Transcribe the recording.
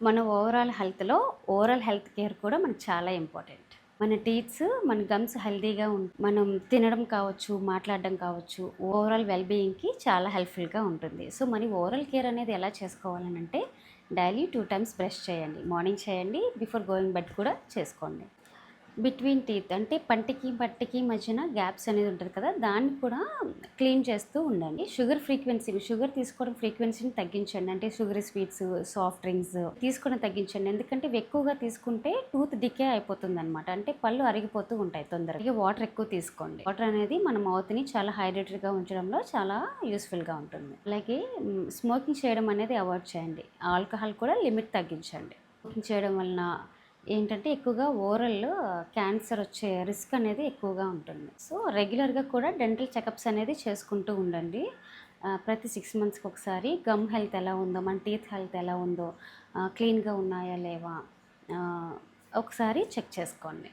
మన overall హెల్త్‌లో oral health care కూడా మనకు చాలా ఇంపార్టెంట్. మన టీత్స్, మన గమ్స్ హెల్తీగా మనం తినడం కావచ్చు, మాట్లాడడం కావచ్చు, ఓవరాల్ వెల్ బీయింగ్‌కి చాలా హెల్ప్‌ఫుల్‌గా ఉంటుంది. సో, మరి ఓరల్ కేర్ అనేది ఎలా చేసుకోవాలనంటే డైలీ 2 టైమ్స్ బ్రష్ చేయండి. మార్నింగ్ చేయండి, బిఫోర్ గోయింగ్ బెడ్ కూడా చేసుకోండి. బిట్వీన్ టీత్ అంటే పంటికి, పట్టికి మధ్యన గ్యాప్స్ అనేది ఉంటది కదా! దాన్ని కూడా క్లీన్ చేస్తూ ఉండండి. షుగర్ తీసుకోవడం ఫ్రీక్వెన్సీని తగ్గించండి. అంటే షుగరీ స్వీట్స్, సాఫ్ట్ డ్రింక్స్ తీసుకోవడం తగ్గించండి. ఎందుకంటే ఇవి ఎక్కువగా తీసుకుంటే టూత్ డికే అయిపోతుందనమాట. అంటే పళ్ళు అరిగిపోతూ ఉంటాయి తొందరగా. ఇక వాటర్ ఎక్కువ తీసుకోండి. వాటర్ అనేది మన మౌత్‌ని చాలా హైడ్రేటెడ్‌గా ఉంచడంలో చాలా యూస్‌ఫుల్‌గా ఉంటుంది. అలాగే స్మోకింగ్ చేయడం అనేది అవాయిడ్ చేయండి. ఆల్కహాల్ కూడా లిమిట్ తగ్గించండి. స్మోకింగ్ చేయడం వలన ఏంటంటే ఎక్కువగా ఓరల్ క్యాన్సర్ వచ్చే రిస్క్ అనేది ఎక్కువగా ఉంటుంది. సో, రెగ్యులర్‌గా కూడా డెంటల్ చెకప్స్ అనేది చేసుకుంటూ ఉండండి. ప్రతి 6 మంత్స్‌కి ఒకసారి గమ్ హెల్త్ ఎలా ఉందో, మన టీత్ హెల్త్ ఎలా ఉందో, క్లీన్‌గా ఉన్నాయా లేవా, ఒకసారి చెక్ చేసుకోండి.